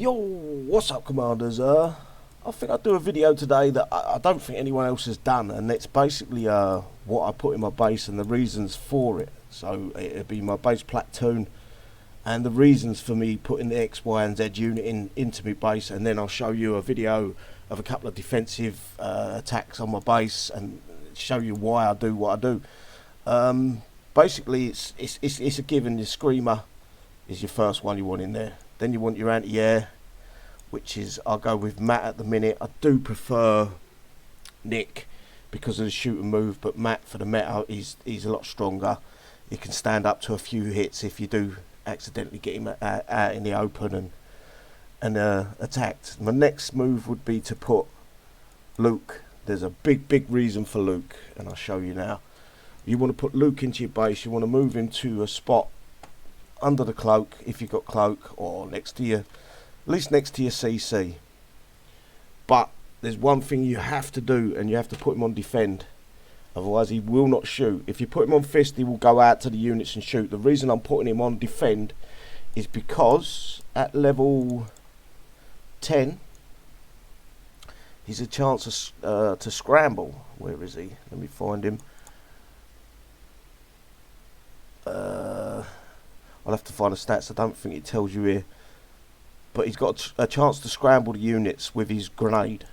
Yo, what's up, commanders? I think I'll do a video today that I don't think anyone else has done, and it's basically what I put in my base and the reasons for it. So it'll be my base platoon and the reasons for me putting the X, Y and Z unit into my base, and then I'll show you a video of a couple of defensive attacks on my base and show you why I do what I do. Basically it's a given. Your screamer is your first one you want in there. Then you want your anti-air, which is, I'll go with Matt at the minute. I do prefer Nick because of the shoot and move, but Matt for the meta, he's a lot stronger. He can stand up to a few hits if you do accidentally get him out in the open and attacked. My next move would be to put Luke. There's a big reason for Luke, and I'll show you now. You want to put Luke into your base. You want to move him to a spot under the cloak, if you've got cloak, or next to your, at least next to your CC. But there's one thing you have to do, and you have to put him on defend, otherwise he will not shoot. If you put him on fist, he will go out to the units and shoot. The reason I'm putting him on defend is because at level 10 he's a chance to scramble. Where is he? Let me find him. I'll have to find the stats. I don't think it tells you here, but he's got a chance to scramble the units with his grenade.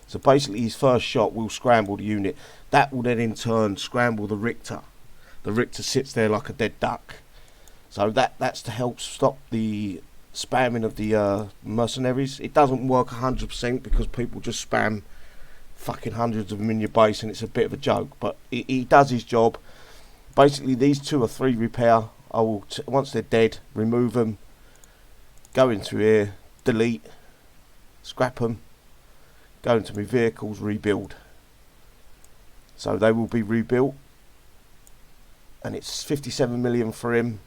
So basically his first shot will scramble the unit. That will then in turn scramble the Richter. The Richter sits there like a dead duck. So that's to help stop the spamming of the mercenaries. It doesn't work 100% because people just spam fucking hundreds of them in your base and it's a bit of a joke, but he does his job. Basically these 2 or 3 repair. I will, once they're dead, remove them, go into here, delete, scrap them, go into my vehicles, rebuild. So they will be rebuilt, and it's 57 million for him,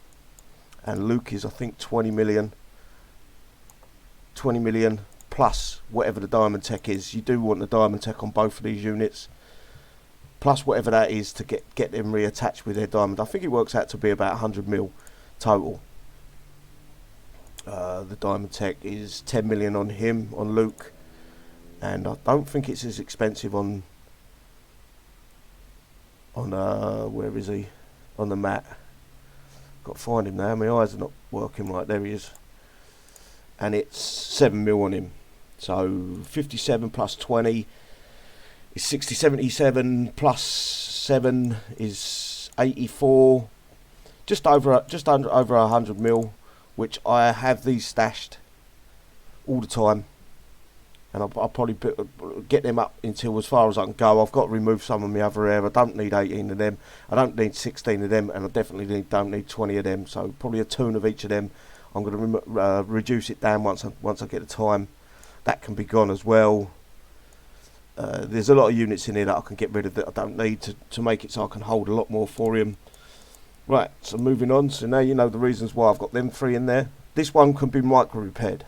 and Luke is I think 20 million. 20 million plus whatever the diamond tech is. You do want the diamond tech on both of these units, plus whatever that is to get them reattached with their diamond. I think it works out to be about 100 mil total. The diamond tech is 10 million on him, on Luke, and I don't think it's as expensive on where is he? On the mat. Got to find him now. My eyes are not working right. There he is. And it's 7 mil on him. So 57 plus 20 is 60, 77 plus 7 is 84, just over 100 mil, which I have these stashed all the time, and I'll probably get them up until as far as I can go. I've got to remove some of my other air. I don't need 18 of them, I don't need 16 of them, and I definitely don't need 20 of them, so probably a tune of each of them. I'm going to reduce it down once I get the time. That can be gone as well. There's a lot of units in here that I can get rid of that I don't need to make it so I can hold a lot more for him. Right, so moving on. So now you know the reasons why I've got them 3 in there. This one can be micro repaired.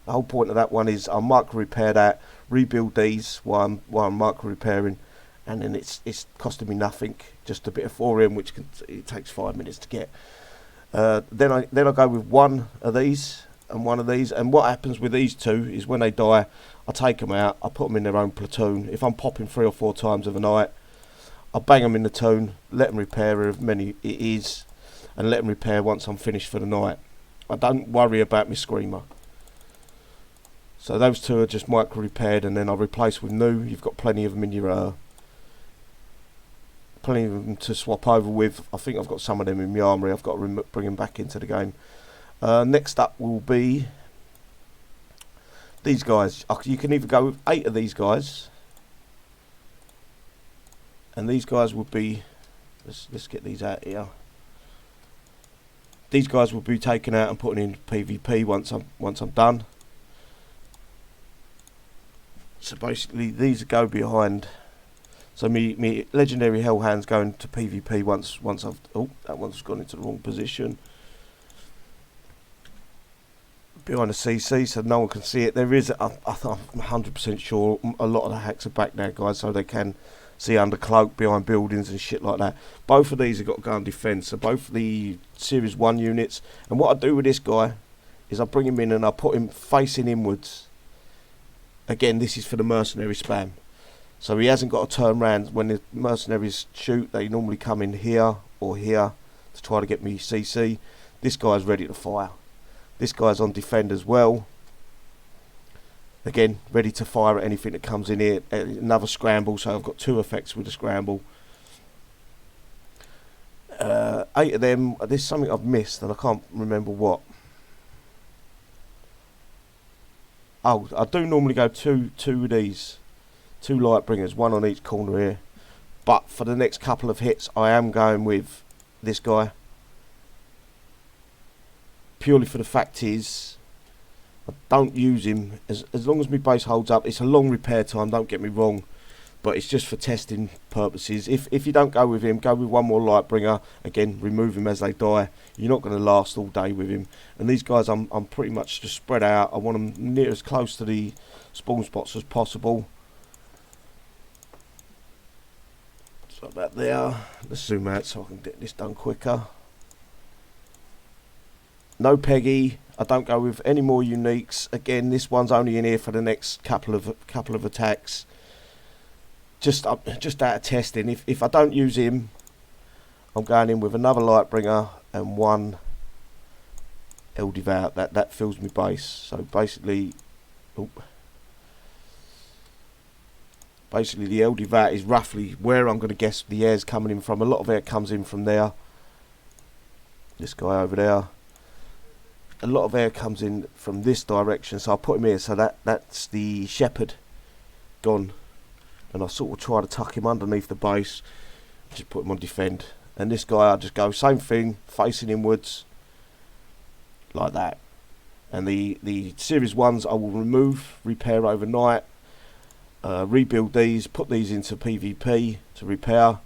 The whole point of that one is I'll micro repair that, rebuild these while I'm micro repairing, and then it's costing me nothing, just a bit of thorium, which it takes 5 minutes to get. Then I go with one of these and one of these, and what happens with these 2 is when they die, I take them out, I put them in their own platoon. If I'm popping 3 or 4 times of a night, I bang them in the tune, let them repair as many it is, and let them repair once I'm finished for the night. I don't worry about my screamer. So those 2 are just micro repaired, and then I replace with new. You've got plenty of them in your plenty of them to swap over with. I think I've got some of them in my armory. I've got to bring them back into the game. Next up will be these guys. You can either go with 8 of these guys, and these guys would be, let's get these out here. These guys will be taken out and put in PvP once I'm done. So basically these go behind. So me legendary hellhounds going to PvP once I've, oh, that one's gone into the wrong position. Behind the CC so no one can see it. There is, I'm 100% sure a lot of the hacks are back now, guys, so they can see under cloak behind buildings and shit like that. Both of these have got to go and defend, so both of the Series 1 units. And what I do with this guy is I bring him in and I put him facing inwards. Again, this is for the mercenary spam. So he hasn't got to turn round. When the mercenaries shoot, they normally come in here or here to try to get me CC. This guy's ready to fire. This guy's on defend as well. Again, ready to fire at anything that comes in here. Another scramble, so I've got 2 effects with the scramble. 8 of them. There's something I've missed and I can't remember what. Oh, I do normally go two of these. 2 light bringers, 1 on each corner here. But for the next couple of hits, I am going with this guy. Purely for the fact is, I don't use him as long as my base holds up. It's a long repair time, don't get me wrong, but it's just for testing purposes. If you don't go with him, go with 1 more light bringer. Again, remove him as they die. You're not going to last all day with him. And these guys, I'm pretty much just spread out. I want them near as close to the spawn spots as possible. So about there. Let's zoom out so I can get this done quicker. No Peggy. I don't go with any more uniques. Again, this one's only in here for the next couple of attacks. Just out of testing. If I don't use him, I'm going in with another Lightbringer and 1 El Devout. That fills my base. So basically, the El Devout is roughly where I'm going to guess the air's coming in from. A lot of air comes in from there. This guy over there. A lot of air comes in from this direction, so I'll put him here. So that's the Shepherd gone. And I sort of try to tuck him underneath the base. Just put him on defend. And this guy, I just go same thing, facing inwards. Like that. And the series 1s I will remove, repair overnight. Rebuild these, put these into PvP to repair.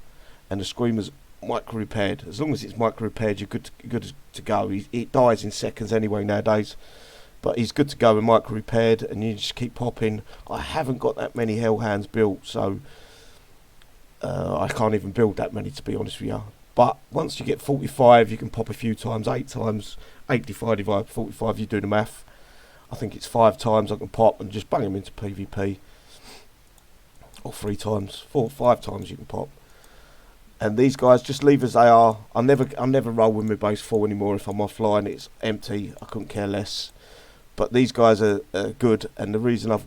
And the Screamer's micro repaired. As long as it's micro repaired, you're good to go. It dies in seconds anyway nowadays, but he's good to go and micro repaired, and you just keep popping. I haven't got that many Hellhounds built, so I can't even build that many, to be honest with you. But once you get 45, you can pop a few times. 8 times 8 divided by 45, you do the math. I think it's 5 times I can pop and just bang them into PvP, or 3 times, 4 or 5 times you can pop. And these guys, just leave as they are. I never roll with my base full anymore. If I'm offline, it's empty. I couldn't care less. But these guys are good, and the reason I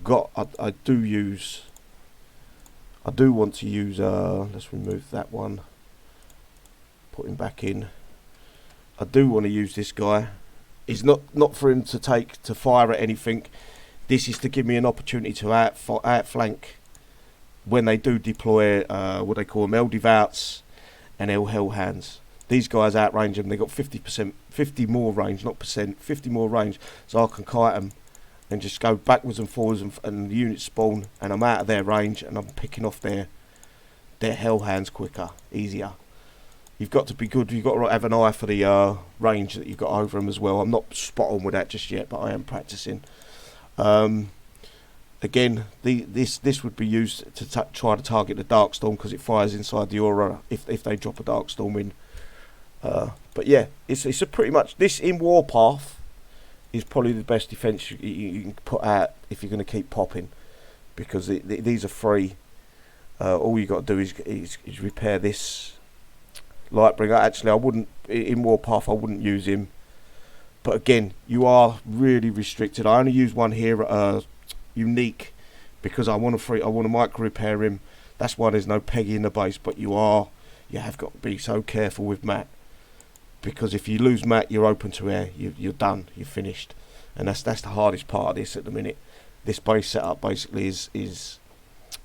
do want to use. Let's remove that one. Put him back in. I do want to use this guy. It's not for him to fire at anything. This is to give me an opportunity to outflank when they do deploy what they call them, El Devouts and El Hellhounds. These guys outrange them. They got 50 more range, not percent, 50 more range. So I can kite them and just go backwards and forwards, and the units spawn, and I'm out of their range, and I'm picking off their Hellhounds quicker, easier. You've got to be good. You've got to have an eye for the range that you've got over them as well. I'm not spot on with that just yet, but I am practicing. Again, this would be used to try to target the Darkstorm, because it fires inside the aura if they drop a Darkstorm in. But yeah, it's a pretty much, this in Warpath is probably the best defense you can put out if you're going to keep popping, because these are free. All you got to do is repair this Lightbringer. Actually, I wouldn't, in Warpath I wouldn't use him, but again, you are really restricted. I only use one here, unique, because I want to micro repair him. That's why there's no Peggy in the base. But you have got to be so careful with Matt, because if you lose Matt, you're open to air. You're done. You're finished, and that's the hardest part of this at the minute. This base setup basically is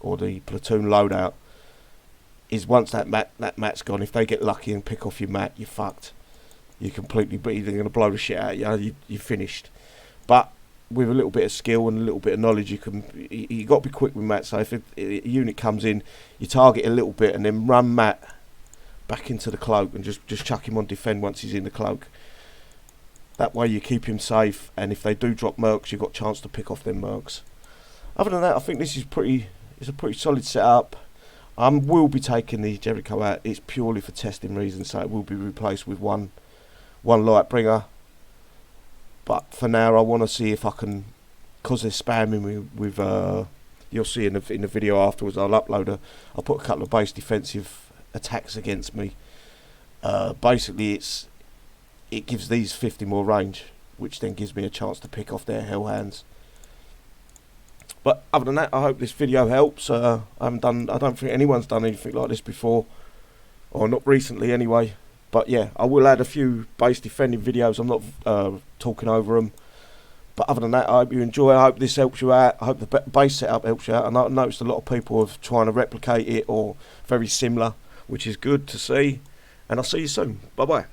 or the Platoon Loadout is, once that Matt's gone, if they get lucky and pick off your Matt, you're fucked. You're completely, but they're going to blow the shit out of you. You're finished. But with a little bit of skill and a little bit of knowledge, you got to be quick with Matt. So if a unit comes in, you target a little bit and then run Matt back into the cloak and just chuck him on defend once he's in the cloak. That way you keep him safe, and if they do drop mercs, you've got a chance to pick off them mercs. Other than that, I think this is a pretty solid setup. I will be taking the Jericho out. It's purely for testing reasons, so it will be replaced with one Lightbringer. But for now, I want to see if I can, because they're spamming me with, you'll see in the video afterwards, I'll put a couple of base defensive attacks against me. Basically, it gives these 50 more range, which then gives me a chance to pick off their hellhounds. But other than that, I hope this video helps. I don't think anyone's done anything like this before, or not recently anyway. But yeah, I will add a few base defending videos. I'm not talking over them. But other than that, I hope you enjoy. I hope this helps you out. I hope the base setup helps you out. And I noticed a lot of people are trying to replicate it or very similar, which is good to see. And I'll see you soon. Bye bye.